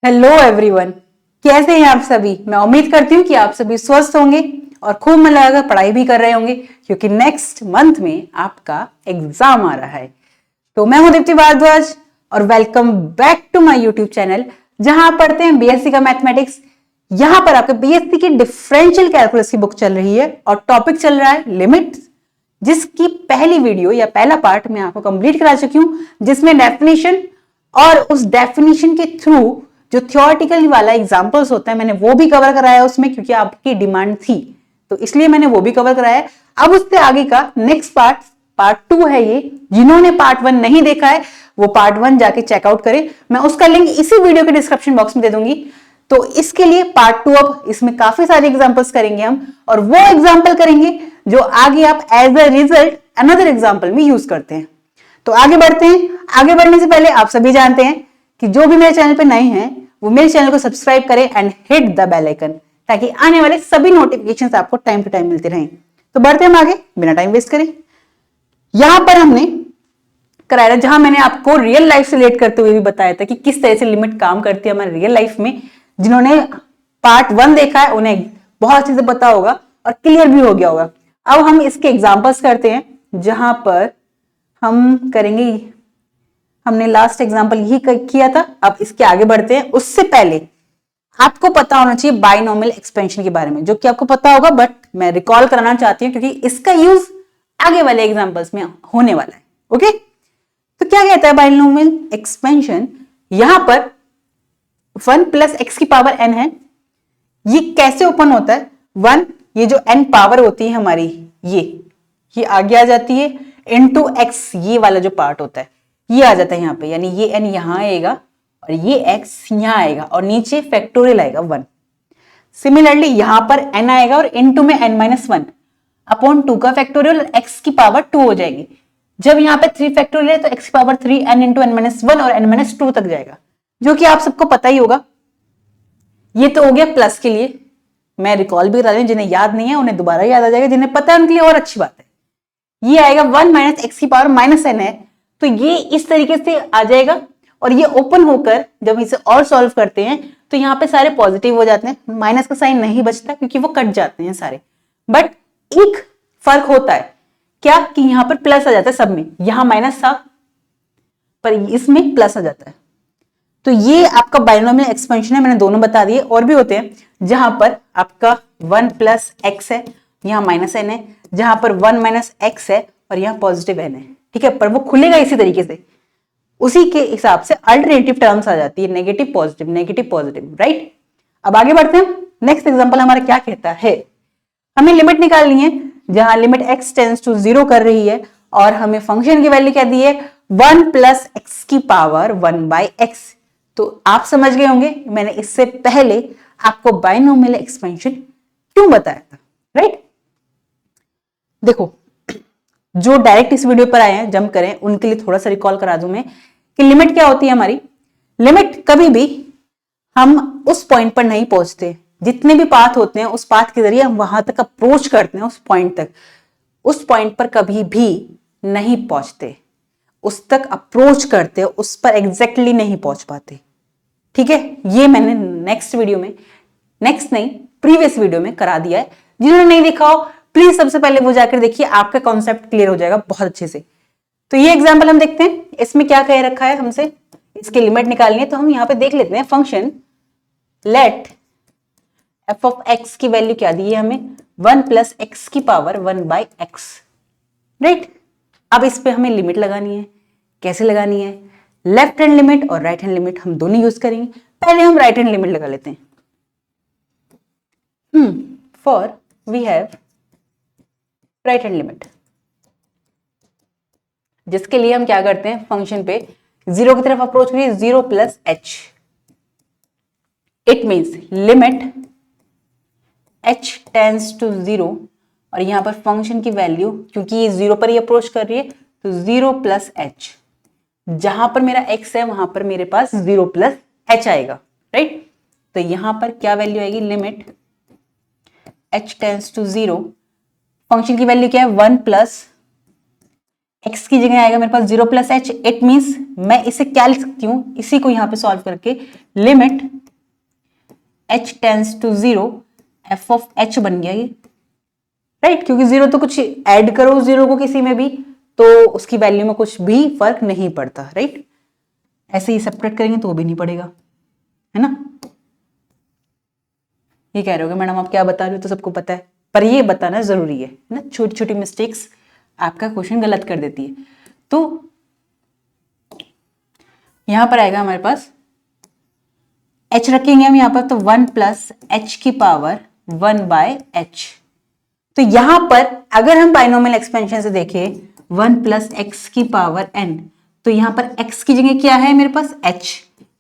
Hello everyone, कैसे हैं आप सभी। मैं उम्मीद करती हूँ कि आप सभी स्वस्थ होंगे और खूब मन लगाकर पढ़ाई भी कर रहे होंगे क्योंकि नेक्स्ट मंथ में आपका एग्जाम आ रहा है। तो मैं हूं दीप्ति भारद्वाज और welcome back to my YouTube channel जहां आप पढ़ते हैं बीएससी का मैथमेटिक्स। यहां पर आपके बीएससी की डिफरेंशियल कैलकुलस की बुक चल रही है और टॉपिक चल रहा है लिमिट्स, जिसकी पहली वीडियो या पहला पार्ट मैं आपको कंप्लीट करा चुकी हूं, जिसमें डेफिनेशन और उस डेफिनेशन के थ्रू जो थियोरेटिकल वाला एग्जांपल्स होता है मैंने वो भी कवर कराया उसमें, क्योंकि आपकी डिमांड थी तो इसलिए मैंने वो भी कवर कराया। अब उससे आगे का नेक्स्ट पार्ट 2 है ये। जिन्होंने पार्ट 1 नहीं देखा है वो पार्ट 1 जाके चेकआउट करें, मैं उसका लिंक इसी वीडियो के डिस्क्रिप्शन बॉक्स में दे दूंगी। तो इसके लिए पार्ट 2, अब इसमें काफी सारे एग्जांपल्स करेंगे हम, और वो एग्जांपल करेंगे जो आगे आप as a result another example में यूज करते हैं। तो आगे बढ़ते हैं। आगे बढ़ने से पहले आप सभी जानते हैं कि जो भी मेरे चैनल पे नए हैं वो मेरे चैनल को सब्सक्राइब करें and hit the bell icon, ताकि आने वाले सभी नोटिफिकेशंस आपको टाइम टू टाइम मिलते रहें। तो बढ़ते हैं हम आगे बिना टाइम वेस्ट करें। यहां पर हमने कराया जहां मैंने आपको रियल लाइफ से रिलेट करते हुए भी बताया था कि किस तरह से लिमिट काम करती है हमारे रियल लाइफ में। जिन्होंने पार्ट 1 देखा है उन्हें बहुत अच्छे से पता होगा और क्लियर भी हो गया होगा। अब हम इसके एग्जांपल्स करते हैं, जहां पर हम करेंगे, हमने लास्ट एग्जांपल यही किया था। अब इसके आगे बढ़ते हैं। उससे पहले आपको पता होना चाहिए बाइनोमियल एक्सपेंशन के बारे में, जो कि आपको पता होगा, बट मैं रिकॉल कराना चाहती हूँ क्योंकि इसका यूज आगे वाले एग्जांपल्स में होने वाला है। ओके, तो क्या कहता है बाइनोमियल एक्सपेंशन। यहां पर 1 प्लस एक्स की पावर n है। ये कैसे ओपन होता है? 1, ये जो n पावर होती है हमारी, ये आगे आ जाती है, इनटू x, ये वाला जो पार्ट होता है ये आ जाता है यहाँ पे, यानी ये n यहां आएगा और ये x यहां आएगा और नीचे फैक्टोरियल आएगा 1। सिमिलरली यहां पर n आएगा और इनटू में n-1 अपॉन 2 का फैक्टोरियल, x की पावर 2 हो जाएगी। जब यहाँ पे 3 फैक्टोरियल है तो x की पावर 3 n इंटू n-1 और n-2 तक जाएगा, जो कि आप सबको पता ही होगा। ये तो हो गया प्लस के लिए। मैं रिकॉल भी करा दूं, जिन्हें याद नहीं है उन्हें दोबारा याद आ जाएगा, जिन्हें पता है उनके लिए और अच्छी बात है। ये आएगा 1 माइनस एक्स की पावर माइनस n है, तो ये इस तरीके से आ जाएगा। और ये ओपन होकर जब इसे और सॉल्व करते हैं तो यहाँ पे सारे पॉजिटिव हो जाते हैं, माइनस का साइन नहीं बचता क्योंकि वो कट जाते हैं सारे। बट एक फर्क होता है क्या, कि यहाँ पर प्लस आ जाता है सब में। यहां माइनस था पर इसमें प्लस आ जाता है। तो ये आपका बाइनोमियल एक्सपेंशन है, मैंने दोनों बता दिए। और भी होते हैं जहां पर आपका 1 प्लस एक्स है, यहां माइनस एन है, जहां पर 1 माइनस एक्स है और यहां पॉजिटिव एन है। ठीक है, पर वो खुलेगा इसी तरीके से, उसी के हिसाब से अल्टरनेटिव टर्म्स आ जाती है, नेगेटिव पॉजिटिव, राइट। अब आगे बढ़ते हैं। नेक्स्ट एग्जांपल हमारा क्या कहता है, हमें लिमिट निकालनी है जहां लिमिट x टेंड्स टू 0 कर रही है और हमें फंक्शन की वैल्यू क्या दी है, 1 प्लस एक्स की पावर 1 बाई एक्स। तो आप समझ गए होंगे मैंने इससे पहले आपको बाइनोमियल एक्सपेंशन क्यों बताया था, राइट। देखो, जो डायरेक्ट इस वीडियो पर आए हैं जंप करें उनके लिए थोड़ा सा रिकॉल करा दूं मैं कि लिमिट क्या होती है हमारी। लिमिट कभी भी हम उस पॉइंट पर नहीं पहुंचते, जितने भी पाथ होते हैं उस पाथ के जरिए हम वहां तक अप्रोच करते हैं, उस पॉइंट तक। उस पॉइंट पर कभी भी नहीं पहुंचते, उस तक अप्रोच करते, उस पर एग्जैक्टली नहीं पहुंच पाते। ठीक है, ये मैंने नेक्स्ट वीडियो में, नेक्स्ट नहीं प्रीवियस वीडियो में करा दिया है। जिन्होंने नहीं देखा हो प्लीज सबसे पहले वो जाकर देखिए, आपका कॉन्सेप्ट क्लियर हो जाएगा बहुत अच्छे से। तो ये एग्जाम्पल हम देखते हैं, इसमें क्या कह रखा है हमसे, इसकी लिमिट निकालनी है। तो हम यहां पे देख लेते हैं, function let f of x की वैल्यू क्या दी है हमें, 1 प्लस एक्स की पावर 1 बाई एक्स, राइट। अब इस पे हमें लिमिट लगानी है। कैसे लगानी है, लेफ्ट हैंड लिमिट और राइट हैंड लिमिट हम दोनों यूज करेंगे। पहले हम राइट हैंड लिमिट लगा लेते हैं। For we have right hand limit, जिसके लिए हम क्या करते हैं, फंक्शन पे 0 की तरफ अप्रोच करिए, 0 plus h. It means limit h tends to 0, और यहां पर फंक्शन की वैल्यू क्योंकि ये 0 पर ही अप्रोच कर रही है तो 0 प्लस एच। जहां पर मेरा x है वहां पर मेरे पास 0 प्लस एच आएगा, राइट। तो यहां पर क्या वैल्यू आएगी, limit h tends to 0, function की वैल्यू क्या है 1 प्लस x की जगह आएगा मेरे पास 0 प्लस एच। इट मीन्स मैं इसे क्या लिख सकती हूँ, इसी को यहां पे सॉल्व करके limit h tends to 0 f of h बन गया ये, राइट। क्योंकि 0 तो कुछ ऐड करो 0 को किसी में भी तो उसकी वैल्यू में कुछ भी फर्क नहीं पड़ता, राइट। ऐसे ही सेपरेट करेंगे तो वो भी नहीं पड़ेगा, है ना। ये कह रहे हो मैडम आप क्या बता रहे हो, तो सबको पता है, पर ये बताना जरूरी है ना। छोटी छोटी मिस्टेक्स आपका क्वेश्चन गलत कर देती है। तो यहां पर आएगा हमारे पास h रखेंगे हम यहां पर, तो 1 प्लस एच की पावर 1 बाय एच। तो यहां पर अगर हम बाइनोमियल एक्सपेंशन से देखें 1 प्लस एक्स की पावर n, तो यहां पर x की जगह क्या है मेरे पास h,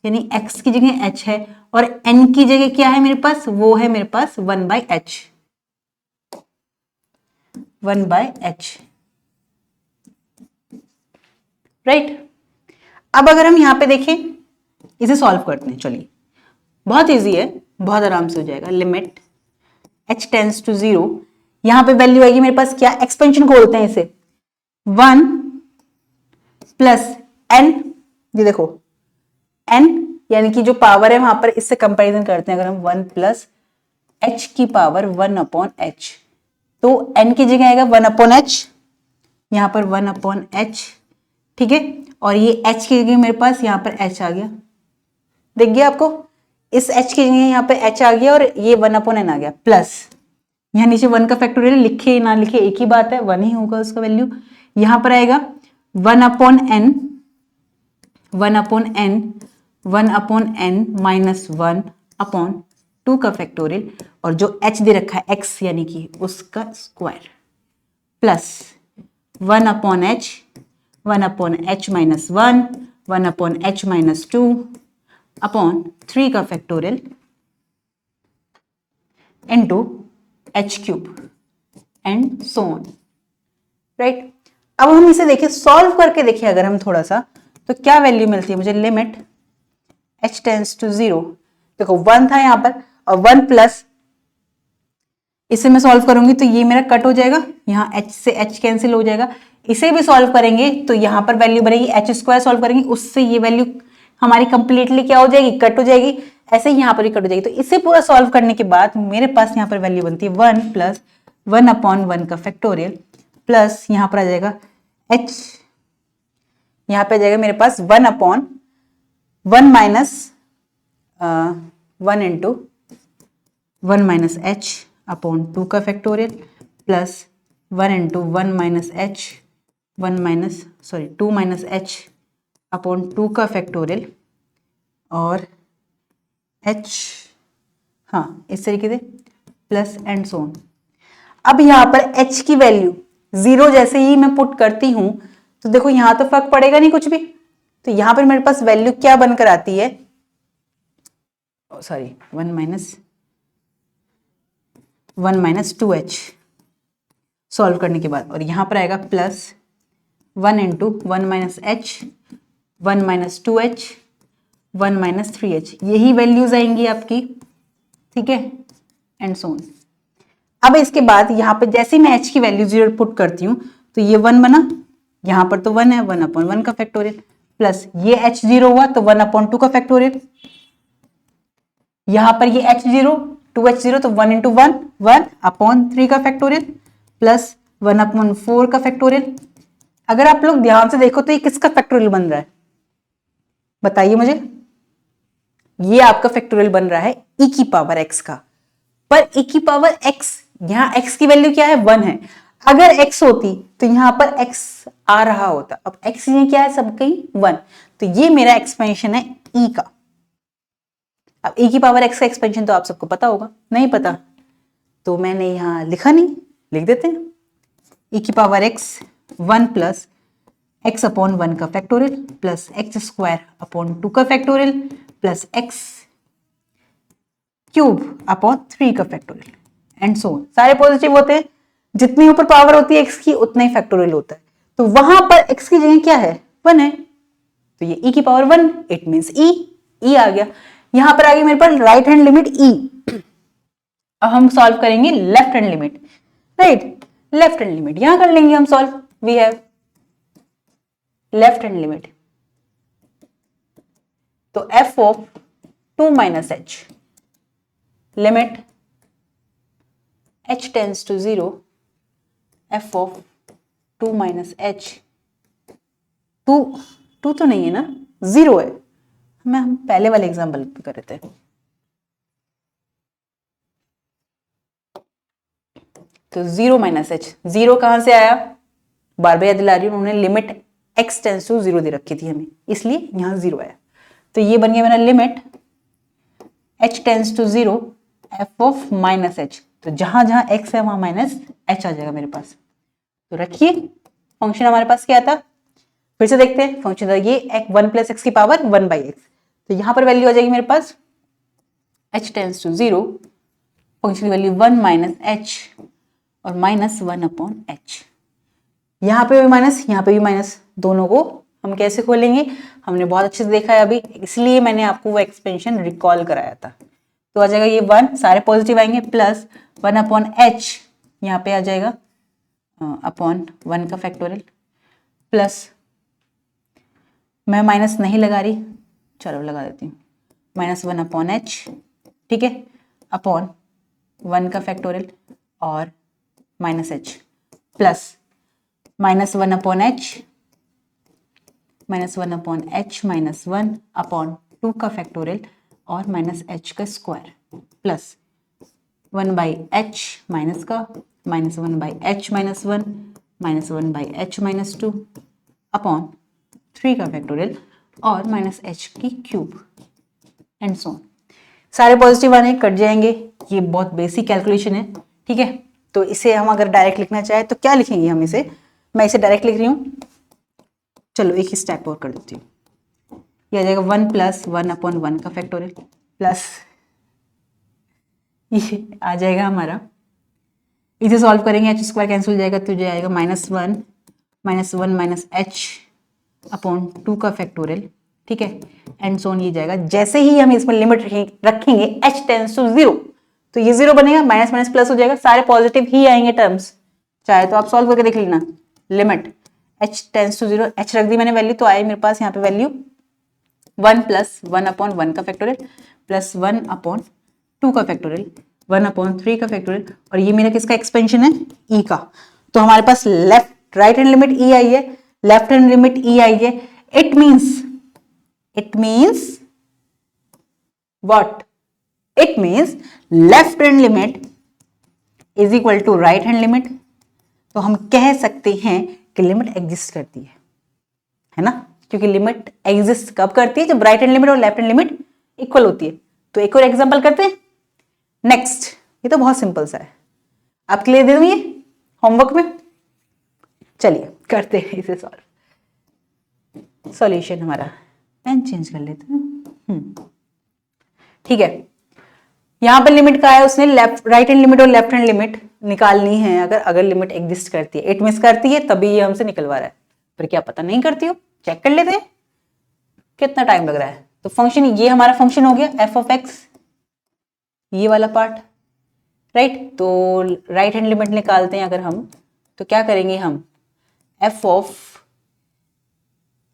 यानी x की जगह h है, और n की जगह क्या है मेरे पास, वो है मेरे पास 1 by H, 1 by H, right. अब अगर हम यहां पे देखें, इसे सॉल्व करते हैं, चलिए बहुत इजी है, बहुत आराम से हो जाएगा। लिमिट h टेंस टू 0, यहां पे वैल्यू आएगी मेरे पास क्या, एक्सपेंशन बोलते हैं इसे, 1 प्लस n, ये देखो n यानी कि जो पावर है वहां पर इससे कंपैरिजन करते हैं। अगर हम 1 प्लस h की पावर 1 अपॉन h, तो n की जगह आएगा 1 अपॉन h, यहां पर 1 अपॉन h, ठीक है। और ये h की जगह मेरे पास यहां पर h आ गया, दिख गया आपको, इस h की जगह यहाँ पे h आ गया और ये 1 अपॉन n आ गया, प्लस यहाँ नीचे 1 का फैक्टोरियल लिखे ना लिखे एक ही बात है, 1 ही होगा उसका वैल्यू। यहां पर आएगा 1 upon n, 1 upon n, 1 upon n minus 1 upon 2 का फैक्टोरियल, और जो h दे रखा है x यानी कि उसका square, plus 1 upon h, 1 upon h minus 1, 1 upon h minus 2 upon 3 का factorial into h cube and so on, right. अब हम इसे देखिए, सॉल्व करके देखिए अगर हम थोड़ा सा, तो क्या वैल्यू मिलती है मुझे, लिमिट h टेंस टू 0, देखो 1 था यहां पर, और 1 प्लस इसे मैं सॉल्व करूंगी तो ये मेरा कट हो जाएगा, यहाँ h से h कैंसिल हो जाएगा। इसे भी सॉल्व करेंगे तो यहां पर वैल्यू बनेगी h स्क्वायर, सॉल्व करेंगे उससे ये वैल्यू हमारी कंप्लीटली क्या हो जाएगी, कट हो जाएगी। ऐसे ही यहां पर भी कट हो जाएगी। तो इसे पूरा सॉल्व करने के बाद मेरे पास यहां पर वैल्यू बनती है 1 प्लस 1 अपॉन 1 का फैक्टोरियल, प्लस यहां पर आ जाएगा h, यहां पे आ जाएगा मेरे पास 1 upon 1 minus 1 into 1 minus H upon 2 का factorial, plus 1 into 1 minus H, 1 minus 2 minus H upon 2 का फैक्टोरियल, और h, हाँ इस तरीके से, प्लस एंड सो ऑन। अब यहां पर h की वैल्यू 0 जैसे ही मैं पुट करती हूं तो देखो यहां तो फर्क पड़ेगा नहीं कुछ भी, तो यहां पर मेरे पास वैल्यू क्या बनकर आती है, सॉरी 1 माइनस 2h सॉल्व करने के बाद, और यहां पर आएगा plus 1 into 1 minus H, 1 minus 2h, 1 minus 3h, यही वैल्यूज आएंगी आपकी, ठीक है, एंड सो ऑन। अब इसके बाद यहां पर जैसे मैं h की वैल्यू 0 पुट करती हूं तो ये 1 बना, यहां पर तो 1 है, 1 अपॉन 1 का फैक्टोरियल, प्लस ये h 0 हुआ तो 1 अपॉन 2 का फैक्टोरियल, यहां पर ये h 0 2h0 तो 1 इंटू 1 1 अपॉन 3 का फैक्टोरियल, प्लस 1 अपॉन 4 का फैक्टोरियल। अगर आप लोग ध्यान से देखो तो ये किसका फैक्टोरियल बन रहा है, बताइए मुझे। ये आपका फैक्टोरियल बन रहा है e की पावर x का, पर e की पावर x, यहां x की वैल्यू क्या है 1 है, अगर x होती तो यहां पर x आ रहा होता, अब x ये क्या है सब कहीं 1, तो ये मेरा एक्सपेंशन है e का। अब e की पावर x का एक्सपेंशन तो आप सबको पता होगा, नहीं पता तो मैंने यहां लिखा नहीं, लिख देते हैं, e की power x 1 plus x upon 1 का factorial, plus x square upon 2 का factorial, plus x cube upon 3 का फैक्टोरियल, एंड सो ऑन। सारे पॉजिटिव होते हैं, जितनी ऊपर पावर होती है x की उतना ही फैक्टोरियल होता है, तो वहां पर x की जगह क्या है 1 है, तो ये e की पावर 1, इट मींस e आ गया। यहां पर आ गई मेरे पास राइट हैंड लिमिट e। अब हम सॉल्व करेंगे left hand limit, right, left hand limit यहां कर लेंगे हम solve, we have left hand limit, तो f of 2 minus h limit h tends to 0 f of 2 minus h, two तो नहीं है ना, 0 है, हम पहले वाले एग्जाम्पल पे कर रहे थे। तो 0 माइनस एच, 0 कहां से आया, बार बार याद दिला रही हूं, उन्होंने लिमिट x टेंस टू 0 दे रखी थी हमें, इसलिए यहां 0 आया। तो ये बन गया मेरा limit h tends to 0 f of minus h, तो जहां जहां x है वहां माइनस h आ जाएगा मेरे पास। तो रखिए फंक्शन हमारे पास क्या था, फिर से देखते हैं फंक्शन था ये 1 प्लस एक्स की पावर 1 बाई एक्स, तो यहां पर वैल्यू आ जाएगी मेरे पास h टेंस टू 0, फंक्शन की वैल्यू 1 माइनस एच और माइनस 1 अपॉन एच। यहां पे भी माइनस, यहां पे भी माइनस, दोनों को हम कैसे खोलेंगे, हमने बहुत अच्छे से देखा है अभी, इसलिए मैंने आपको वो एक्सपेंशन रिकॉल कराया था। तो आ जाएगा ये 1, सारे पॉजिटिव आएंगे, प्लस 1 अपॉन एच, यहाँ पे आ जाएगा अपॉन 1 का फैक्टोरियल, प्लस मैं माइनस नहीं लगा रही, चलो लगा देती हूँ, माइनस 1 अपॉन एच, ठीक है, अपॉन 1 का फैक्टोरियल और minus h, plus minus 1 upon h, minus 1 upon h minus 1 upon 2 का फैक्टोरियल और माइनस एच का square, plus 1 by h minus का, minus 1 by h minus 1, minus 1 by h minus 2 upon 3 का factorial और minus h की cube and so on. सारे positive आने cut जाएंगे, ये बहुत बेसिक कैलकुलेशन है, ठीक है। तो इसे हम अगर डायरेक्ट लिखना चाहे तो क्या लिखेंगे हम इसे, मैं इसे डायरेक्ट लिख रही हूँ, चलो एक ही स्टेप और कर देती हूँ, ये आ जाएगा 1 प्लस 1 अपॉन 1 का फैक्टोरियल, प्लस ये आ जाएगा हमारा, इसे सॉल्व करेंगे एच स्क्वायर कैंसिल हो जाएगा, तो जो आएगा माइनस 1 माइनस एच अपॉन 2 का फैक्टोरियल, ठीक है, एंड सो ऑन ये जाएगा। जैसे ही हम इसमें लिमिट रखेंगे h टेंस टू 0, तो ये 0 बनेगा, माइनस माइनस प्लस हो जाएगा, सारे पॉजिटिव ही आएंगे टर्म्स, चाहे तो आप सॉल्व करके देख लेना। Limit h tends to 0, h रख दी मैंने वैल्यू, तो आई मेरे पास यहाँ पे वैल्यू 1 प्लस 1 अपॉन 1 का फैक्टोरियल प्लस 1 अपॉन 2 का फैक्टोरियल, 1 अपॉन 3 का फैक्टोरियल, और ये मेरा किसका एक्सपेंशन है, e का। तो हमारे पास left right hand limit e आई है, लेफ्ट हैंड लिमिट e आई है, it means what, it means left hand limit is equal to right hand limit. तो हम कह सकते हैं कि लिमिट एग्जिस्ट करती है ना, क्योंकि लिमिट एग्जिस्ट कब करती है, जब राइट हैंड लिमिट और लेफ्ट हैंड लिमिट इक्वल होती है। तो एक और एग्जांपल करते हैं, नेक्स्ट, ये तो बहुत सिंपल सा है, आप क्लियर दे दूं ये होमवर्क में, चलिए करते हैं इसे सॉल्व। सॉल्यूशन हमारा पेन चेंज कर लेते हैं, ठीक है। यहां पर लिमिट का है, उसने लेफ्ट राइट हैंड लिमिट और लेफ्ट हैंड लिमिट निकालनी है, अगर लिमिट एग्जिस्ट करती है, इट मिस करती है तभी ये हमसे निकलवा रहा है, पर क्या पता नहीं करती हो, चेक कर लेते हैं कितना टाइम लग रहा है। तो फंक्शन, ये हमारा फंक्शन हो गया एफ ऑफ एक्स, ये वाला पार्ट, राइट। तो राइट हैंड लिमिट निकालते हैं अगर हम, तो क्या करेंगे हम, एफ ऑफ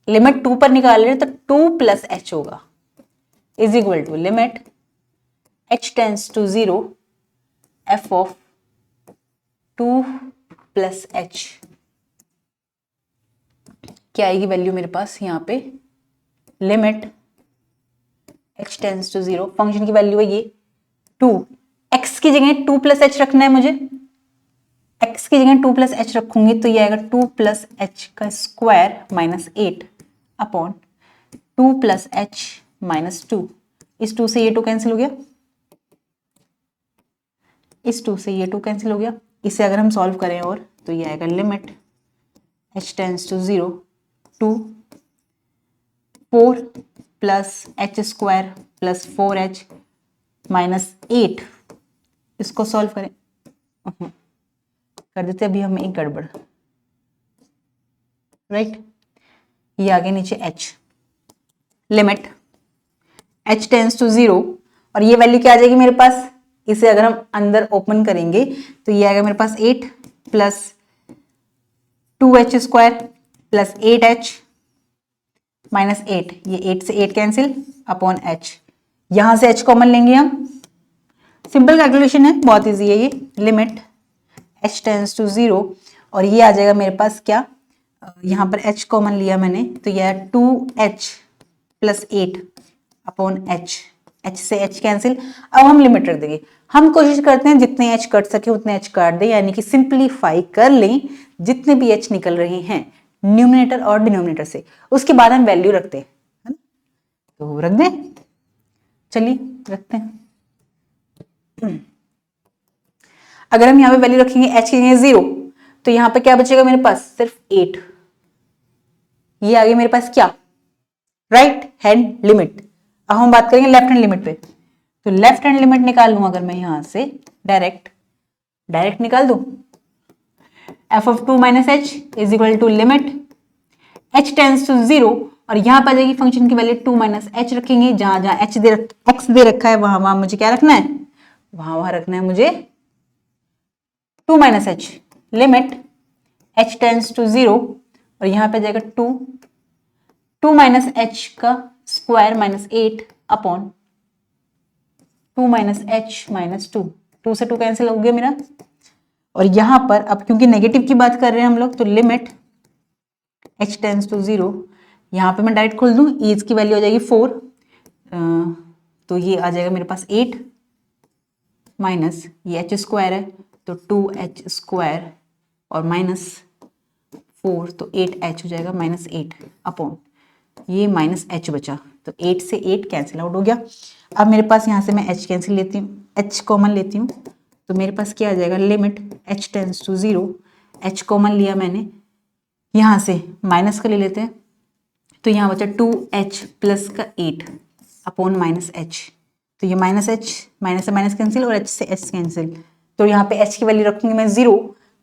लिमिट 2 पर निकाल रहे हैं, तो 2 प्लस एच होगा is equal to limit h tends to 0 f of 2 plus h, क्या आएगी वैल्यू मेरे पास यहाँ पे, limit h tends to 0, function की वैल्यू है ये 2, x की जगह 2 प्लस एच रखना है मुझे, x की जगह 2 प्लस एच रखूंगी तो ये आएगा 2 प्लस एच का square minus 8 upon 2 plus H minus 2, इस 2 से ये 2 कैंसिल हो गया, इस 2 से ये 2 कैंसिल हो गया, इसे अगर हम सॉल्व करें और तो ये आएगा limit h tends to 0 2 4 plus h square plus 4h minus 8, इसको सॉल्व करें, कर देते अभी हम एक गड़बड़, राइट। ये आगे नीचे h, limit h tends to 0, और ये वैल्यू क्या आ जाएगी मेरे पास, इसे अगर हम अंदर ओपन करेंगे तो ये आएगा मेरे पास 8 plus 2h square plus 8h -8, ये 8 से 8 कैंसिल अपॉन h, यहां से h कॉमन लेंगे हम, सिंपल कैलकुलेशन है, बहुत इजी है ये, लिमिट h टेंड्स टू 0 और ये आ जाएगा मेरे पास क्या, यहाँ पर h कॉमन लिया मैंने तो यह 2h plus 8 upon h, h से h कैंसिल। अब हम लिमिट रख देंगे, हम कोशिश करते हैं जितने h कट सके उतने h काट दें, यानी कि सिंप्लीफाई कर लें जितने भी h निकल रहे हैं न्यूमिनेटर और डिनोमिनेटर से, उसके बाद हम वैल्यू रखते हैं, है ना, तो रख दें, चलिए रखते हैं। अगर हम यहाँ पे वैल्यू रखेंगे h के लिए 0 तो यहाँ पे क्या बचेगा मेरे पास, सिर्फ 8, ये आ गई मेरे पास क्या, राइट हैंड लिमिट। अब हम बात करेंगे लेफ्ट हैंड लिमिट पे, तो लेफ्ट हैंड लिमिट निकाल लूं अगर मैं यहां से डायरेक्ट निकाल दूं, f of 2 minus h is equal to limit h tends to 0 और यहां पर जाएगी फंक्शन की वैल्यू 2 माइनस एच रखेंगे, जहां जहां x दे रखा है वहां वहां मुझे क्या रखना है, वहां रखना है मुझे 2 minus h, limit h tends to 0 और यहां पे जाएगा 2 माइनस एच का square minus 8 upon 2 minus h minus 2 से 2 कैंसिल हो गया मेरा, और यहां पर अब क्योंकि नेगेटिव की बात कर रहे हैं हम लोग तो लिमिट h टेंड्स टू 0, यहां पे मैं डायरेक्ट खोल दूं, एज की वैल्यू आ जाएगी 4, तो ये आ जाएगा मेरे पास 8 माइनस ये h स्क्वायर है तो 2h स्क्वायर और माइनस 4 तो 8h हो जाएगा माइनस 8 अपॉन ये माइनस h बचा, तो 8 से 8 कैंसिल आउट हो गया। अब मेरे पास यहाँ से मैं h कैंसिल लेती हूँ, h कॉमन लेती हूँ, तो मेरे पास क्या आ जाएगा, limit h tends to 0, h common लिया मैंने, यहाँ से माइनस का ले लेते हैं, तो यहाँ बचा 2h प्लस का 8 अपॉन माइनस h, तो ये माइनस h माइनस से माइनस कैंसिल और h से h कैंसिल, तो यहाँ पे h की वैल्यू रखूंगी मैं 0,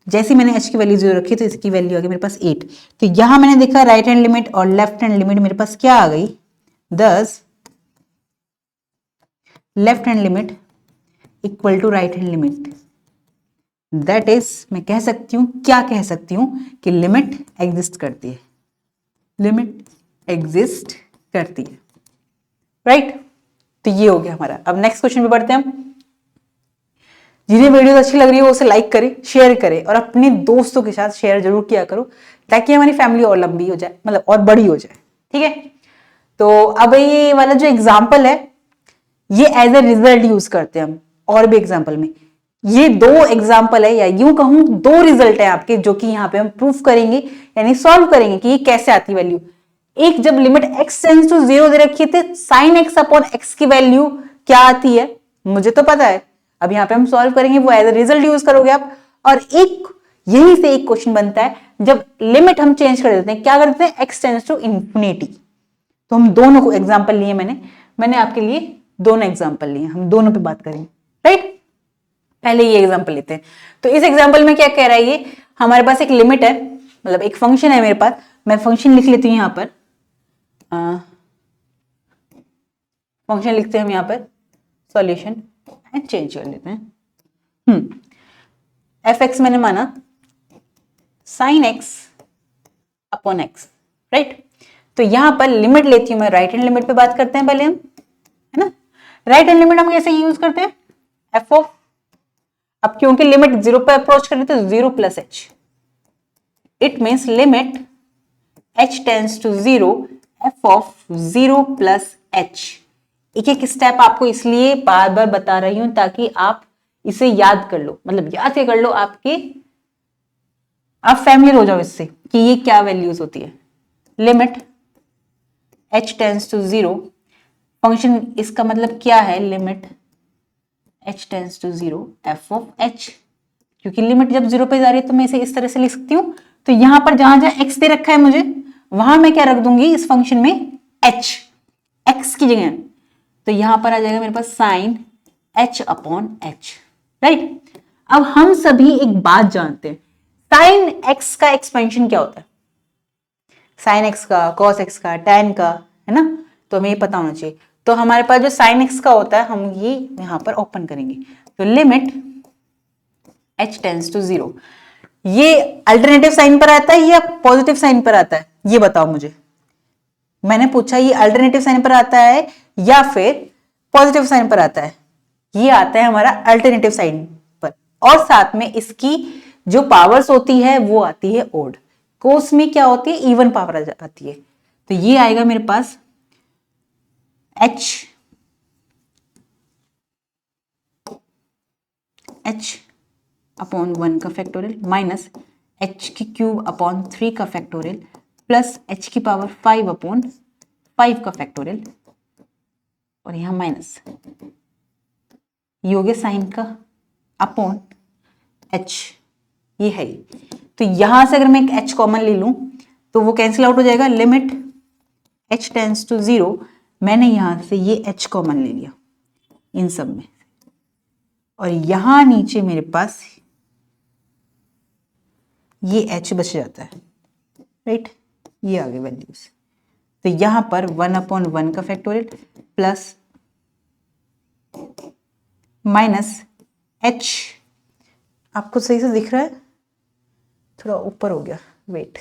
जैसे मैंने h की वैल्यू 0 रखी तो इसकी वैल्यू आ गई मेरे पास 8, तो यहाँ मैंने देखा राइट हैंड लिमिट और लेफ्ट हैंड लिमिट मेरे पास क्या आ गई, thus left hand limit equal to right hand limit, that is मैं कह सकती हूँ, क्या कह सकती हूँ कि लिमिट एग्जिस्ट करती है, लिमिट एग्जिस्ट करती है, राइट। तो ये हो गया हमारा। अब नेक्स्ट क्वेश्चन पे बढ़ते हैं हम। जिन्हें वीडियो अच्छी लग रही है वो उसे लाइक करें, शेयर करें और अपने दोस्तों के साथ शेयर जरूर किया करो ताकि हमारी फैमिली और लंबी हो जाए, मतलब और बड़ी हो जाए, ठीक है। तो अब ये वाला जो एग्जाम्पल है ये एज ए रिजल्ट यूज करते हैं हम, और भी एग्जाम्पल में ये 2 एग्जाम्पल है या यूं कहूं 2 रिजल्ट है आपके, जो कि यहाँ पे हम प्रूफ करेंगे यानी सॉल्व करेंगे कि ये कैसे आती वैल्यू। एक जब लिमिट x टेंड्स टू 0 दे रखी थी, साइन x अपॉन x की वैल्यू क्या आती है मुझे तो पता है, अब यहाँ पे हम सॉल्व करेंगे, वो एज ए रिजल्ट यूज करोगे आप। और एक यहीं से एक क्वेश्चन बनता है जब लिमिट हम चेंज कर देते हैं, क्या करते हैं, x टेंड्स टू इंफिनिटी। तो हम दोनों को एग्जाम्पल लिए, मैंने आपके लिए दोनों एग्जाम्पल लिए, हम दोनों पे बात करेंगे, राइट। पहले ये एग्जाम्पल लेते हैं। तो इस एग्जाम्पल में क्या कह रहा है, ये हमारे पास एक लिमिट है, मतलब एक फंक्शन है मेरे पास, मैं फंक्शन लिख लेती हूँ यहाँ पर, फंक्शन लिखते हैं हम यहाँ पर, सॉल्यूशन एंड चेंज कर लेते हैं। एफ एक्स मैंने माना sine x upon x, right. तो यहां पर लिमिट लेती हूं मैं, राइट हैंड लिमिट पे बात करते हैं पहले हम, है ना। राइट हैंड लिमिट हम कैसे यूज करते हैं, एफ ऑफ, अब क्योंकि लिमिट 0 पे अप्रोच कर रही है तो 0 plus h, it means limit h tends to 0 f of 0 plus h. एक एक स्टेप आपको इसलिए बार बार बता रही हूं ताकि आप इसे याद कर लो, मतलब याद कर लो, आप फैमिलियर हो जाओ इससे कि ये क्या वैल्यूज होती है। Limit h tends to 0, function इसका मतलब क्या है, limit h tends to 0 f of h, क्योंकि लिमिट जब 0 पे जा रही है तो मैं इसे इस तरह से लिख सकती हूं। तो यहां पर जहां जहां x दे रखा है मुझे, वहां मैं क्या रख दूंगी इस फंक्शन में, h, x की जगह, तो यहां पर आ जाएगा मेरे पास sine h upon h, right. अब हम सभी एक बात जानते हैं, साइन x का एक्सपेंशन क्या होता है, साइन x का, कॉस x का, tan का, है ना, तो हमें ये पता होना चाहिए। तो हमारे पास जो साइन x का होता है हम ये यहां पर ओपन करेंगे, तो लिमिट h टेंड्स टू 0, ये अल्टरनेटिव साइन पर आता है या पॉजिटिव साइन पर आता है, ये बताओ मुझे। मैंने पूछा ये अल्टरनेटिव साइन पर आता है या फिर पॉजिटिव साइन पर आता है, ये आता है हमारा अल्टरनेटिव साइन पर, और साथ में इसकी जो पावर्स होती है वो आती है ओड। कोस में क्या होती है, इवन पावर आती है। तो ये आएगा मेरे पास h अपॉन 1 का फैक्टोरियल माइनस h की क्यूब अपॉन 3 का फैक्टोरियल प्लस h की पावर 5 अपॉन 5 का फैक्टोरियल, और यहां माइनस, ये हो गया साइन का अपॉन h, ये है। तो यहां से अगर मैं एक h कॉमन ले लूं तो वो कैंसिल आउट हो जाएगा, लिमिट h टेंड्स टू 0, मैंने यहां से ये h कॉमन ले लिया इन सब में, और यहां नीचे मेरे पास ये h बच जाता है, राइट, ये आ गए वैल्यूज। तो यहां पर 1/1 का फैक्टोरियल प्लस माइनस h, आपको सही से दिख रहा है, थोड़ा ऊपर हो गया, वेट,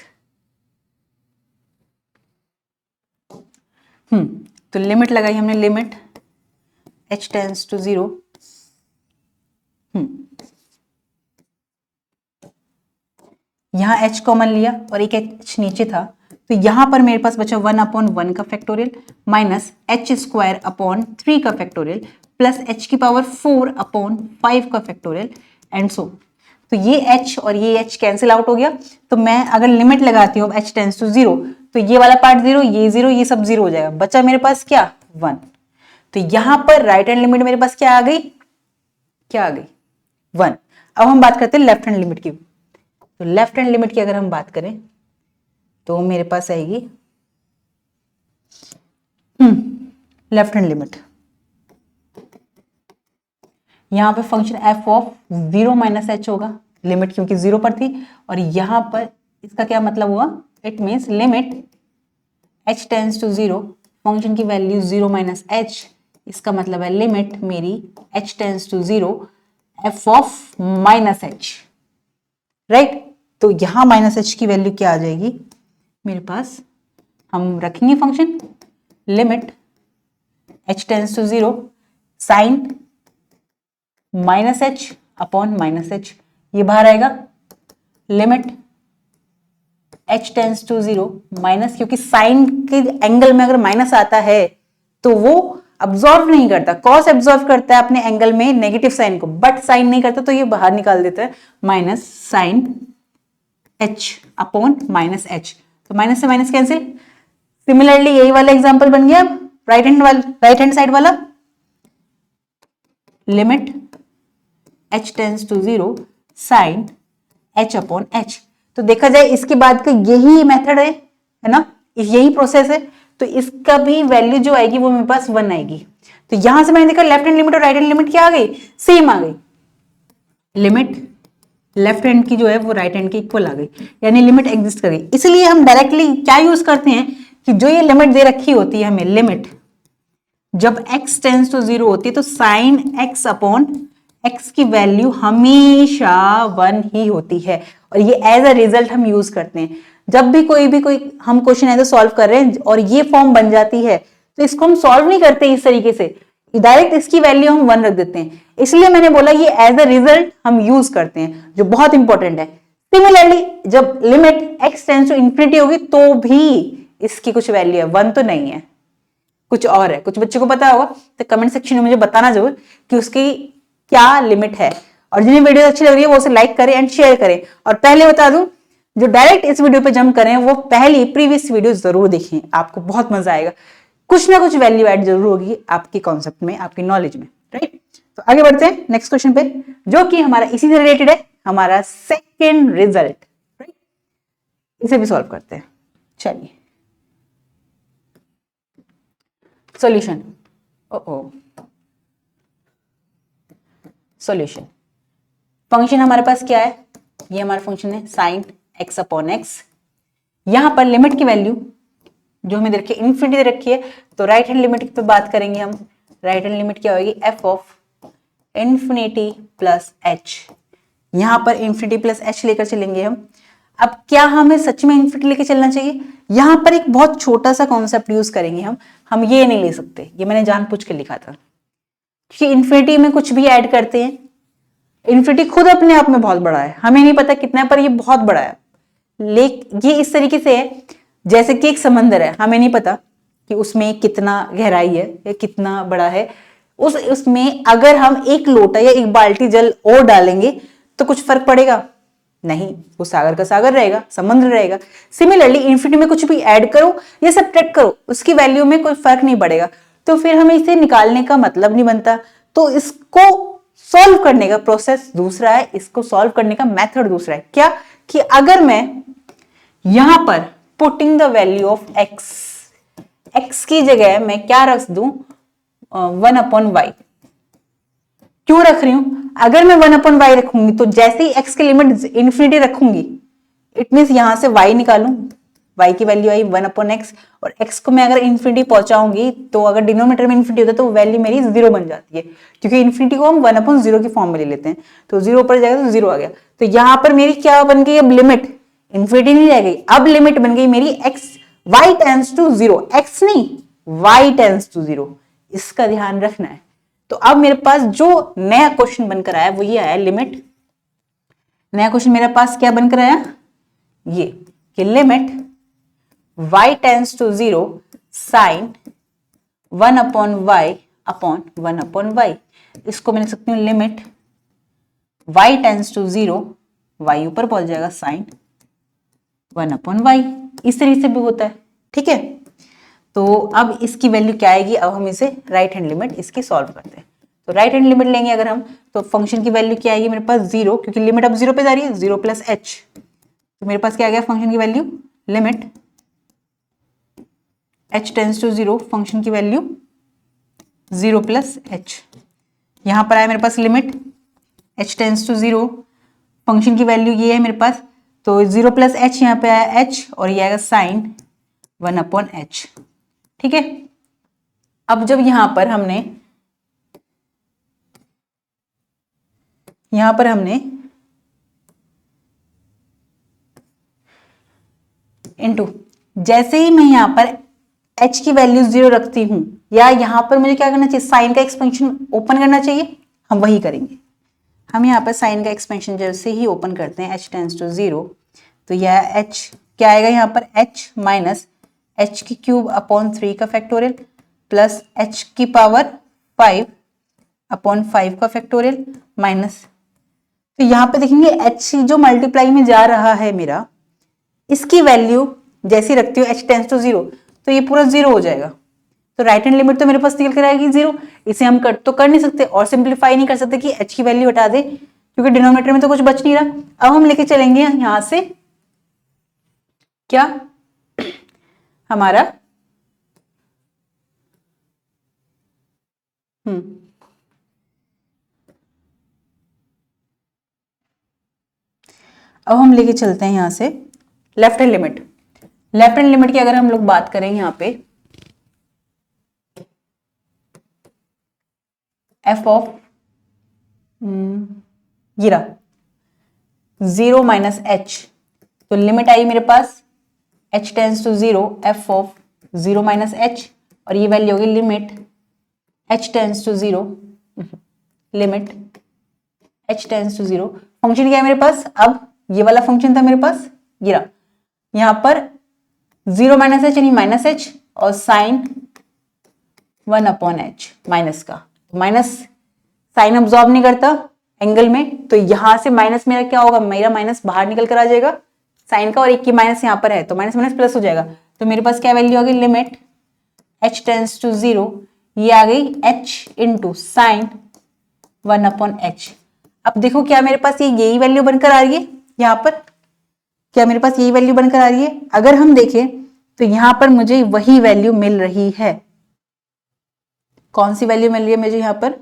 तो लिमिट लगाई हमने, लिमिट h टेंड्स टू 0, यहां h कॉमन लिया और एक h नीचे था, तो यहां पर मेरे पास बचा 1/1 का फैक्टोरियल माइनस h² अपॉन 3 का फैक्टोरियल प्लस h की पावर 4 अपॉन 5 का फैक्टोरियल एंड सो। तो ये h और ये h कैंसिल आउट हो गया। तो मैं अगर लिमिट लगाती हूँ h टेंड्स टू 0, तो ये वाला पार्ट 0, ये 0, ये सब 0 हो जाएगा, बचा मेरे पास क्या, 1। तो यहां पर राइट हैंड लिमिट मेरे पास क्या आ गई, 1। अब हम बात करते हैं लेफ्ट हैंड लिमिट की। तो लेफ्ट हैंड लिमिट की अगर हम बात करें तो मेरे पास आएगी लेफ्ट हैंड लिमिट, यहां पे function f of 0 minus h होगा, लिमिट क्योंकि 0 पर थी, और यहां पर इसका क्या मतलब हुआ, it means limit h tends to 0, function की वैल्यू 0 माइनस h, इसका मतलब है लिमिट मेरी h tends to 0 f of minus h, right. तो यहां माइनस h की वैल्यू क्या आ जाएगी मेरे पास, हम रखेंगे function limit h tends to 0 sine minus h upon minus h, ये बाहर आएगा, limit h tends to 0 minus, क्योंकि साइन के एंगल में अगर माइनस आता है तो वो अब्सॉर्ब नहीं करता, कॉस एब्सॉर्ब करता है अपने एंगल में नेगेटिव साइन को, बट साइन नहीं करता, तो ये बाहर निकाल देता है, minus sine h upon minus h। तो माइनस से माइनस कैंसिल। सिमिलरली यही वाला एग्जांपल बन गया अब राइट हैंड साइड वाला, limit h tends to 0 sine h upon h। तो देखा जाए इसके बाद का यही मेथड है ना, यही प्रोसेस है, तो इसका भी वैल्यू जो आएगी वो मेरे पास 1 आएगी। तो यहां से मैंने देखा लेफ्ट हैंड लिमिट और राइट हैंड लिमिट क्या आ गई, सेम आ गई, लिमिट लेफ्ट हैंड की जो है वो राइट हैंड की इक्वल आ गई, यानी लिमिट एग्जिस्ट कर गई। इसलिए हम डायरेक्टली क्या यूज करते हैं कि जो ये लिमिट दे रखी होती है हमें, लिमिट जब x टेंड्स टू 0 होती है तो साइन x अपॉन x की वैल्यू हमेशा 1 ही होती है, और ये एज अ रिजल्ट हम यूज करते हैं जब भी कोई हम क्वेश्चन ऐसे सॉल्व कर रहे हैं और ये फॉर्म बन जाती है, तो इसको हम सॉल्व नहीं करते इस तरीके से, डायरेक्ट इसकी वैल्यू हम 1 रख देते हैं। इसलिए मैंने बोला ये एज अ रिजल्ट हम यूज करते हैं, जो बहुत इंपॉर्टेंट है। सिमिलरली जब limit x tends to infinity होगी तो भी इसकी कुछ वैल्यू है, 1 तो नहीं है, कुछ और है। कुछ बच्चों को पता होगा तो कमेंट सेक्शन में मुझे बताना जरूर कि उसकी क्या लिमिट है, और जिन्हें वीडियो अच्छी लग रही है वो उसे लाइक करें एंड शेयर करें। और पहले बता दूं, जो डायरेक्ट इस वीडियो पे जंप करें वो पहली प्रीवियस वीडियो जरूर देखें, आपको बहुत मजा आएगा, कुछ ना कुछ वैल्यू ऐड जरूर होगी आपके कॉन्सेप्ट में, आपकी नॉलेज में, राइट। तो आगे बढ़ते हैं नेक्स्ट क्वेश्चन पे, जो कि हमारा इसी से रिलेटेड है, हमारा सेकेंड रिजल्ट, राइट। इसे भी सॉल्व करते हैं, चलिए। सॉल्यूशन, सॉल्यूशन, फंक्शन हमारे पास क्या है, ये हमारा फंक्शन है साइन x अपॉन x। यहां पर लिमिट की वैल्यू जो हमें दे रखी है इन्फिनिटी दे रखी है, तो राइट हैंड लिमिट पे बात करेंगे हम। राइट हैंड लिमिट क्या होगी, f of infinity plus h, यहां पर इन्फिनिटी प्लस h लेकर चलेंगे हम। अब क्या हमें सच में इन्फिनिटी लेके चलना चाहिए? यहां पर एक बहुत छोटा सा कॉन्सेप्ट यूज करेंगे हम ये नहीं ले सकते, ये मैंने जानबूझ के लिखा था कि इन्फिनिटी में कुछ भी ऐड करते हैं, इन्फिनिटी खुद अपने आप में बहुत बड़ा है, हमें नहीं पता कितना है पर ये बहुत बड़ा है। ये इस तरीके से है जैसे कि एक समंदर है, हमें नहीं पता कि उसमें कितना गहराई है या कितना बड़ा है, उसमें अगर हम एक लोटा या एक बाल्टी जल और डालेंगे तो कुछ फर्क पड़ेगा? नहीं, वो सागर का सागर रहेगा, समुद्र रहेगा। सिमिलरली इन्फिनिटी में कुछ भी ऐड करो या सब्ट्रैक्ट करो, उसकी वैल्यू में कोई फर्क नहीं पड़ेगा, तो फिर हमें इसे निकालने का मतलब नहीं बनता। तो इसको सॉल्व करने का प्रोसेस दूसरा है, इसको सॉल्व करने का मेथड दूसरा है। क्या कि अगर मैं यहां पर putting the value of x की जगह मैं क्या रख दूं, 1/y। क्यों रख रही हूं? अगर मैं 1/y रखूंगी तो जैसे ही x की लिमिट इन्फिनिटी रखूंगी, इट मीन यहां से y निकालूं, y की वैल्यू आई 1/x, और x को मैं अगर इन्फिनिटी पहुंचाऊंगी तो अगर डिनोमिनेटर में इन्फिनिटी होता है तो वैल्यू मेरी 0 बन जाती है, क्योंकि इन्फिनिटी को हम 1/0 की फॉर्म में ले लेते हैं, तो 0 पर जाएगा तो 0 आ गया। तो यहां पर मेरी क्या बन गई अब लिमिट, इन्फिनिटी नहीं रह गई, अब लिमिट बन गई मेरी y टेंड्स टू 0, x नहीं y टेंड्स टू 0, इसका ध्यान रखना है। तो अब मेरे पास जो नया क्वेश्चन बनकर आया वो ये आया लिमिट, नया क्वेश्चन मेरे पास क्या बनकर आया, ये कि limit y tends to 0 sine 1/y upon 1/y। इसको मैं लिख सकती हूँ limit y tends to 0, y ऊपर पहुंच जाएगा साइन 1/y। इस तरीके से भी होता है, ठीक है। तो अब इसकी वैल्यू क्या आएगी, अब हम इसे राइट हैंड लिमिट इसकी सॉल्व करते हैं। तो राइट हैंड लिमिट लेंगे अगर हम, तो फंक्शन की वैल्यू क्या आएगी मेरे पास 0, क्योंकि लिमिट अब 0 पे जा रही है, 0 प्लस h। तो मेरे पास क्या आ गया फंक्शन की value, limit h tends to 0, function की वैल्यू 0 प्लस h। यहां पर आया मेरे पास limit h tends to 0, function की वैल्यू ये है मेरे पास, तो 0 प्लस h यहाँ पे आया h, और ये आएगा साइन 1/h, ठीक है। अब जब यहां पर हमने इनटू, जैसे ही मैं यहां पर h की वैल्यू 0 रखती हूं, या यहां पर मुझे क्या करना चाहिए, साइन का एक्सपेंशन ओपन करना चाहिए, हम वही करेंगे। हम यहाँ पर साइन का एक्सपेंशन जैसे ही ओपन करते हैं h टेंड्स टू 0, तो यह h क्या आएगा यहाँ पर, h माइनस h की क्यूब अपॉन 3 का फैक्टोरियल प्लस h की पावर 5 अपॉन 5 का फैक्टोरियल माइनस, तो यहाँ पे देखेंगे h जो मल्टीप्लाई में जा रहा है मेरा, इसकी वैल्यू जैसी रखती हूँ h टेंड्स टू 0, तो ये पूरा 0 हो जाएगा। तो राइट हैंड लिमिट तो मेरे पास निकल कर आएगी 0, इसे हम कट तो कर नहीं सकते और सिंप्लीफाई नहीं कर सकते कि h की वैल्यू हटा दे, क्योंकि डिनोमिनेटर में तो कुछ बच नहीं रहा। अब हम लेके चलेंगे यहां से क्या, हमारा अब हम लेके चलते हैं यहां से left hand limit. Left hand limit की अगर हम लोग बात करें यहां पे, एफ ऑफ गिरा 0 माइनस h, तो लिमिट आई मेरे पास h tends to 0 f of 0 minus h, और ये वैल्यू होगी limit h tends to 0, limit h tends to 0। Function क्या है मेरे पास, अब ये वाला फंक्शन था मेरे पास गिरा, यहां पर 0 माइनस h यानी माइनस h, और साइन 1/h माइनस का, माइनस साइन अब्सॉर्ब नहीं करता एंगल में, तो यहां से माइनस मेरा क्या होगा, मेरा माइनस बाहर निकल कर आ जाएगा साइन का, और एक की माइनस यहां पर है तो माइनस माइनस प्लस हो जाएगा। तो मेरे पास क्या वैल्यू आ गई, लिमिट h टेंड्स टू 0, ये आ गई h इंटू साइन 1/h। अब देखो क्या मेरे पास यही वैल्यू बनकर आ रही है, यहाँ पर क्या मेरे पास यही वैल्यू बनकर आ रही है। अगर हम देखें तो यहां पर मुझे वही वैल्यू मिल रही है। कौन सी वैल्यू मिल रही है मुझे यहां पर,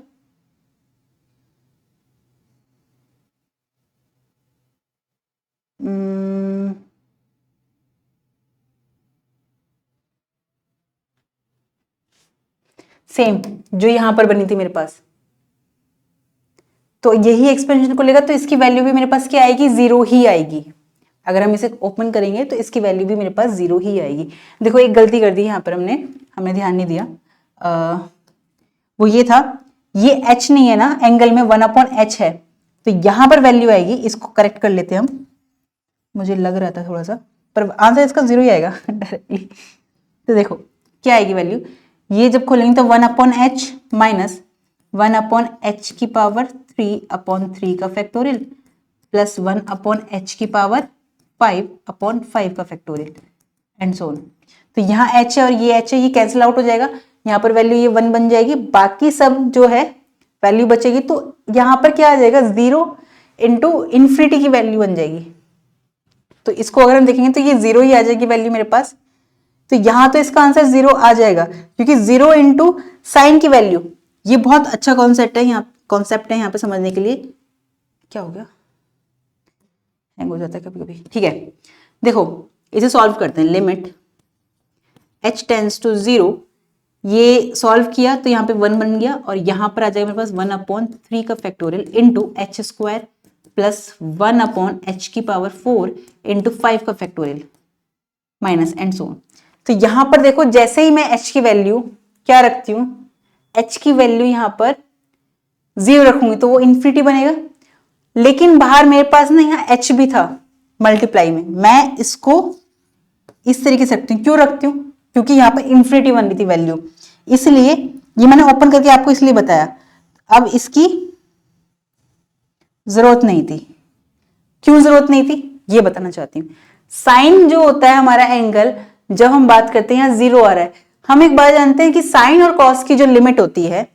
सेम जो यहां पर बनी थी मेरे पास, तो यही एक्सपेंशन को लेगा तो इसकी वैल्यू भी मेरे पास क्या आएगी, 0 ही आएगी। अगर हम इसे ओपन करेंगे तो इसकी वैल्यू भी मेरे पास 0 ही आएगी। देखो एक गलती कर दी यहाँ पर हमने ध्यान नहीं दिया। वो ये था, ये h नहीं है ना, एंगल में 1/h है, तो यहां पर वैल्यू आएगी। इसको करेक्ट कर लेते हैं हम, मुझे लग रहा था थोड़ा सा, पर आंसर इसका 0 ही आएगा डायरेक्टली। तो देखो क्या आएगी वैल्यू, ये जब खोलेंगे तो 1/h माइनस 1/h की पावर 3/3 का फैक्टोरियल प्लस 1/h की पावर 5/5 का फैक्टोरियल एंड सो ऑन। तो यहाँ h है और ये h है, ये कैंसिल आउट हो जाएगा, यहाँ पर वैल्यू ये 1 बन जाएगी, बाकी सब जो है वैल्यू बचेगी। तो यहाँ पर क्या आ जाएगा, 0 इंटू इन्फिनिटी की वैल्यू बन जाएगी। तो इसको अगर हम देखेंगे तो ये 0 ही आ जाएगी वैल्यू मेरे पास। तो यहाँ तो इसका आंसर 0 आ जाएगा, क्योंकि 0 इंटू साइन की वैल्यू, ये बहुत अच्छा कॉन्सेप्ट है यहाँ पे समझने के लिए। क्या हो गया, हैंग हो जाता है कभी कभी, ठीक है। देखो इसे सॉल्व करते हैं, लिमिट h टेंड्स टू 0, ये सॉल्व किया तो यहाँ पे 1 बन गया, और यहाँ पर आ जाएगा मेरे पास 1/3 का factorial into h square plus 1/h की पावर 4 इंटू 5 का factorial minus and so on. तो यहाँ पर देखो जैसे ही मैं h की वैल्यू क्या रखती हूँ, h की वैल्यू यहाँ पर 0 रखूंगी तो वो इन्फिनिटी बनेगा, लेकिन बाहर मेरे पास ना यहाँ h भी था मल्टीप्लाई में, मैं इसको इस तरीके से रखती हूँ। क्यों रखती हूँ, क्योंकि यहाँ पर इन्फिनिटी बन रही थी वैल्यू, इसलिए ये मैंने ओपन करके आपको इसलिए बताया। अब इसकी जरूरत नहीं थी, क्यों जरूरत नहीं थी ये बताना चाहती हूँ। साइन जो होता है हमारा एंगल, जब हम बात करते हैं यहाँ 0 आ रहा है, हम एक बात जानते हैं कि साइन और कॉस की जो लिमिट होती है,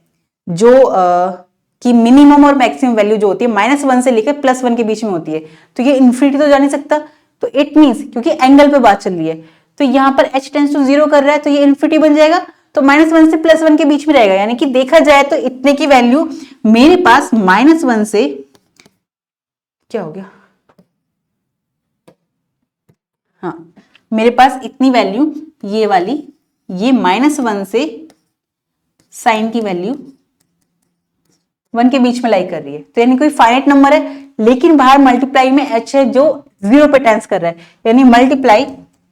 जो कि मिनिमम और मैक्सिमम वैल्यू जो होती है -1 से लेकर +1 के बीच में होती है, तो ये इन्फिनिटी तो जा नहीं सकता। तो इट मीन्स, क्योंकि एंगल पे बात चल रही है, तो यहाँ पर h टेंड्स टू 0 कर रहा है, तो ये इन्फिनिटी बन जाएगा, तो -1 से +1 के बीच में रहेगा। यानी कि देखा जाए तो इतने की वैल्यू मेरे पास -1 से, क्या हो गया, हाँ मेरे पास इतनी वैल्यू ये वाली, ये -1 से साइन की वैल्यू 1 के बीच में लाई कर रही है। तो यानी कोई फाइनाइट नंबर है, लेकिन बाहर मल्टीप्लाई में h है जो 0 पे टेंस कर रहा है, यानी मल्टीप्लाई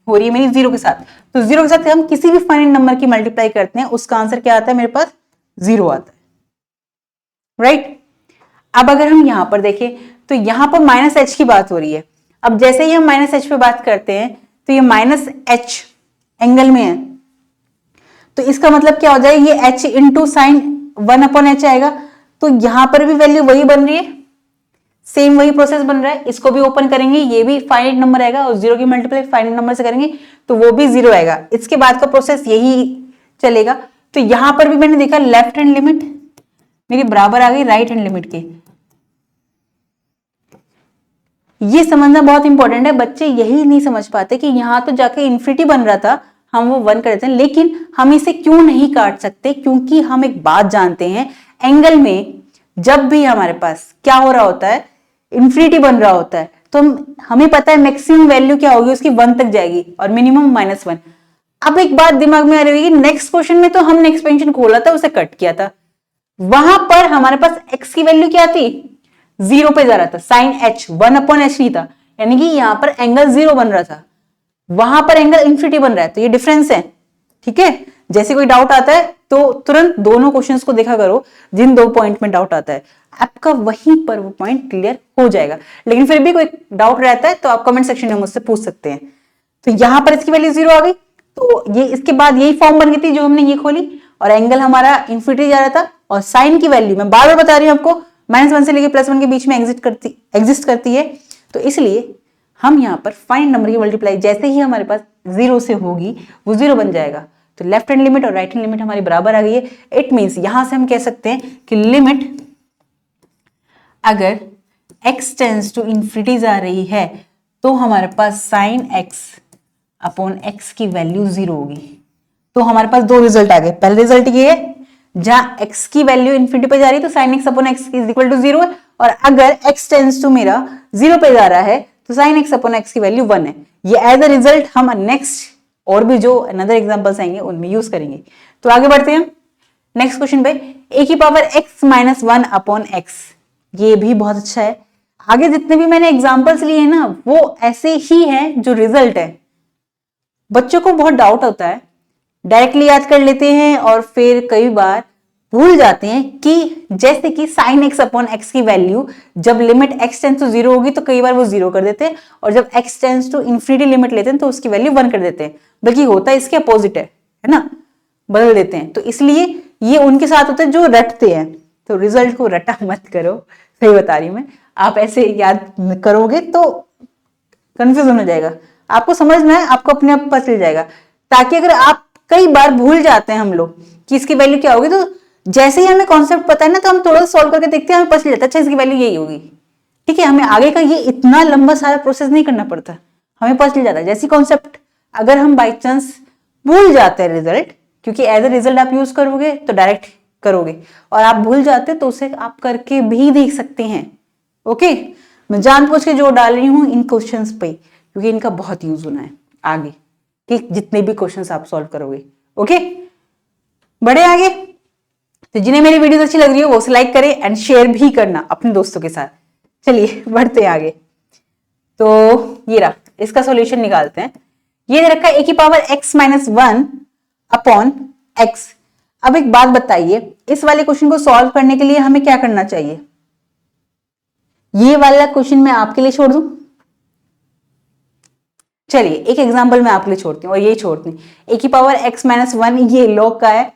हो रही है मेरी 0 के साथ। तो 0 के साथ हम किसी भी फाइनाइट नंबर की मल्टीप्लाई करते हैं, उसका आंसर क्या आता है, मेरे पास 0 आता है, राइट। अब अगर हम यहां पर देखें तो यहां पर -h की बात हो रही है। अब जैसे ही हम -h पे बात करते हैं तो ये -h एंगल में है, तो इसका मतलब क्या हो जाएगा, ये h इंटू साइन 1/h आएगा। तो यहां पर भी वैल्यू वही बन रही है, सेम वही प्रोसेस बन रहा है। इसको भी ओपन करेंगे, ये भी फाइनाइट नंबर आएगा, और 0 की मल्टीप्लाई फाइनाइट नंबर से करेंगे तो वो भी 0 आएगा। इसके बाद का प्रोसेस यही चलेगा। तो यहां पर भी मैंने देखा लेफ्ट हैंड लिमिट मेरी बराबर आ गई राइट हैंड लिमिट के। ये समझना बहुत इंपॉर्टेंट है, बच्चे यही नहीं समझ पाते कि यहां तो जाके इन्फिनिटी बन रहा था, हम वो 1 कर देते हैं, लेकिन हम इसे क्यों नहीं काट सकते, क्योंकि हम एक बात जानते हैं, एंगल में जब भी हमारे पास क्या हो रहा होता है, इन्फिनिटी बन रहा होता है, तो हमें पता है मैक्सिमम वैल्यू क्या होगी, उसकी 1 तक जाएगी और मिनिमम -1। अब एक बात दिमाग में आ रही होगी, नेक्स्ट क्वेश्चन में तो हमने एक्सपेंशन खोला था, उसे कट किया था, वहां पर हमारे पास x की वैल्यू क्या थी, 0 पे जा रहा था, साइन h 1/h नहीं था, यानी कि यहां पर एंगल 0 बन रहा था, वहां पर एंगल इन्फिनिटी बन रहा है। तो ये डिफरेंस है, ठीक है। जैसे कोई डाउट आता है तो तुरंत दोनों क्वेश्चंस को देखा करो, जिन 2 पॉइंट में डाउट आता है आपका वहीं पर वो पॉइंट क्लियर हो जाएगा। लेकिन फिर भी कोई डाउट रहता है तो आप कमेंट सेक्शन में मुझसे पूछ सकते हैं। तो यहां पर इसकी वैल्यू 0 आ गई, तो ये इसके बाद यही फॉर्म बन गई थी जो हमने ये खोली, और एंगल हमारा इन्फिनिटी जा रहा था, और साइन की वैल्यू मैं बार बार बता रही हूं आपको, -1 से लेकर +1 के बीच में एग्जिस्ट करती है। तो इसलिए हम यहाँ पर फाइनाइट नंबर की मल्टीप्लाई जैसे ही हमारे पास 0 से होगी वो 0 बन जाएगा। तो लेफ्ट हैंड लिमिट और राइट हैंड लिमिट हमारी बराबर आ गई है। इट मीन्स यहां से हम कह सकते हैं कि लिमिट अगर x टेंड्स टू इन्फिनिटी जा रही है तो हमारे पास साइन x/x की वैल्यू 0 होगी। तो हमारे पास 2 रिजल्ट आ गए। पहले रिजल्ट ये है जहां x की वैल्यू इन्फिनिटी पे जा रही है तो sign x/x is equal to 0 है, और अगर x टेंड्स टू मेरा 0 पे जा रहा है तो साइन x/x की वैल्यू 1 है। ये एज अ रिजल्ट हम नेक्स्ट और भी जो अनदर एग्जांपल्स आएंगे उनमें यूज करेंगे। तो आगे बढ़ते हैं नेक्स्ट क्वेश्चन पे, a की पावर x -1/x, ये भी बहुत अच्छा है। आगे जितने भी मैंने एग्जाम्पल्स लिए हैं ना, वो ऐसे ही हैं जो रिजल्ट है। बच्चों को बहुत डाउट होता है, डायरेक्टली याद कर लेते हैं और फिर कई बार भूल जाते हैं कि जैसे कि साइन एक्स अपॉन एक्स की वैल्यू जब लिमिट x टेंस टू 0 होगी तो कई बार वो 0 कर देते हैं, और जब x tends to infinity limit लेते हैं तो उसकी वैल्यू 1 कर देते हैं। बल्कि होता है इसके अपोजिट है ना, बदल देते हैं। तो इसलिए ये उनके साथ होता है जो रटते हैं। तो रिजल्ट को रटा मत करो, सही बता रही हूं मैं। आप ऐसे याद करोगे तो कंफ्यूजन हो जाएगा, आपको समझना है, आपको अपने आप पता चल जाएगा। ताकि अगर आप कई बार भूल जाते हैं हम लोग कि इसकी वैल्यू क्या होगी, तो जैसे ही हमें कॉन्सेप्ट पता है ना, तो हम थोड़ा सॉल्व करके देखते हैं, हमें पता चल जाता है अच्छा इसकी वैल्यू यही होगी। ठीक है, हमें आगे का ये इतना लंबा सारा प्रोसेस नहीं करना पड़ता, हमें पता चल जाता है। जैसी कॉन्सेप्ट अगर हम बाई चांस भूल जाते हैं रिजल्ट, क्योंकि एज ए रिजल्ट आप यूज करोगे तो डायरेक्ट करोगे, और आप भूल जाते तो उसे आप करके भी देख सकते हैं। ओके, मैं जानबूझ के जोर डाल रही हूं इन क्वेश्चंस पे, क्योंकि इनका बहुत यूज होना है आगे कि जितने भी क्वेश्चंस आप सॉल्व करोगे। ओके, बढ़े आगे। तो जिन्हें मेरी वीडियो अच्छी लग रही है वो उसे लाइक करें एंड शेयर भी करना अपने दोस्तों के साथ। चलिए बढ़ते हैं आगे। तो ये रहा, इसका सॉल्यूशन निकालते हैं। ये दे रखा है a की power x minus 1 upon x। अब एक बात बताइए, इस वाले क्वेश्चन को सॉल्व करने के लिए हमें क्या करना चाहिए? ये वाला क्वेश्चन मैं आपके लिए छोड़ दूं? चलिए एक एग्जांपल मैं आपके लिए छोड़ती हूँ और ये छोड़ती हूँ। a की पावर x माइनस 1 ये log का है,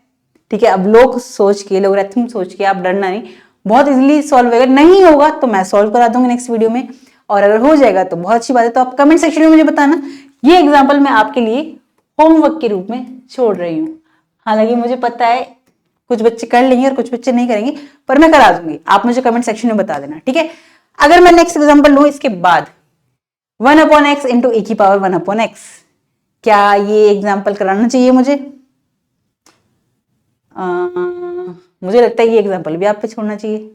ठीक है। अब लोग सोच के, लोगरिथम सोच के, आप डरना नहीं, बहुत इजीली सॉल्व होगा। नहीं होगा तो मैं सॉल्व करा दूंगी नेक्स्ट वीडियो में, और अगर हो जाएगा तो बहुत अच्छी बात है। तो आप कमेंट सेक्शन में मुझे बताना। ये एग्जाम्पल मैं आपके लिए होमवर्क के रूप में छोड़ रही हूँ। हालांकि मुझे पता है कुछ बच्चे कर लेंगे और कुछ बच्चे नहीं करेंगे, पर मैं करा दूंगी, आप मुझे कमेंट सेक्शन में बता देना, ठीक है। अगर मैं नेक्स्ट एग्जाम्पल लूँ इसके बाद 1 अपॉन एक्स इंटू ए की पावर 1 अपॉन एक्स, क्या ये एग्जाम्पल कराना चाहिए मुझे? मुझे लगता है ये एग्जाम्पल भी आप पे छोड़ना चाहिए।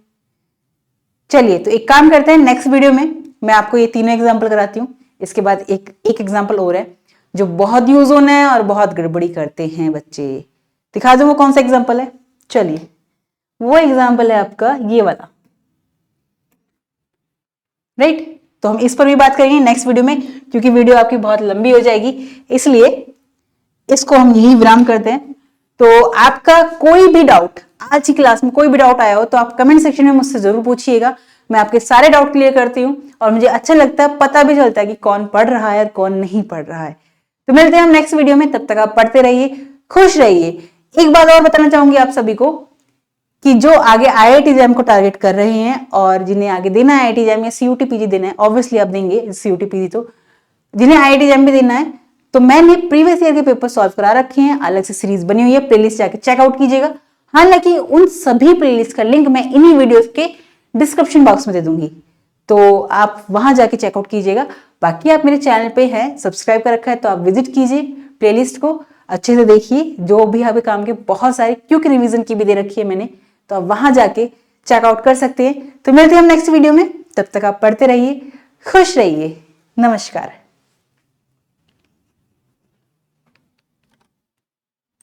चलिए तो एक काम करते हैं, नेक्स्ट वीडियो में मैं आपको ये तीनों एग्जाम्पल कराती हूँ। इसके बाद एक एग्जाम्पल और है जो बहुत यूज होना है और बहुत गड़बड़ी करते हैं बच्चे। दिखा दूं वो कौन सा एग्जाम्पल है? चलिए, वो एग्जाम्पल है आपका ये वाला, राइट। तो हम इस पर भी बात करेंगे नेक्स्ट वीडियो में, क्योंकि वीडियो आपकी बहुत लंबी हो जाएगी, इसलिए इसको हम यही विराम करते हैं। तो आपका कोई भी डाउट आज की क्लास में, कोई भी डाउट आया हो तो आप कमेंट सेक्शन में मुझसे जरूर पूछिएगा। मैं आपके सारे डाउट क्लियर करती हूँ, और मुझे अच्छा लगता है, पता भी चलता है कि कौन पढ़ रहा है और कौन नहीं पढ़ रहा है। तो मिलते हैं हम नेक्स्ट वीडियो में, तब तक आप पढ़ते रहिए, खुश रहिए। एक बात और बताना चाहूंगी आप सभी को कि जो आगे IIT जैम को टारगेट कर रहे हैं और जिन्हें आगे देना है IIT जैम या CUT PG देना है, ऑब्वियसली आप देंगे CUT PG, तो जिन्हें IIT जैम भी देना है तो मैंने प्रीवियस ईयर के पेपर सॉल्व करा रखे हैं, अलग से सीरीज बनी हुई है, प्लेलिस्ट जाके चेकआउट कीजिएगा। हालांकि उन सभी प्लेलिस्ट का लिंक मैं इन्हीं वीडियोस के डिस्क्रिप्शन बॉक्स में दे दूंगी, तो आप वहां जाके चेकआउट कीजिएगा। बाकी आप मेरे चैनल पे है, सब्सक्राइब कर रखा है, तो आप विजिट कीजिए, प्लेलिस्ट को अच्छे से देखिए, जो भी आपके काम के बहुत सारे क्विक रिवीजन की भी दे रखी है मैंने, तो आप वहां जाके चेकआउट कर सकते हैं। तो मिलते हैं हम नेक्स्ट वीडियो में, तब तक आप पढ़ते रहिए, खुश रहिए, नमस्कार।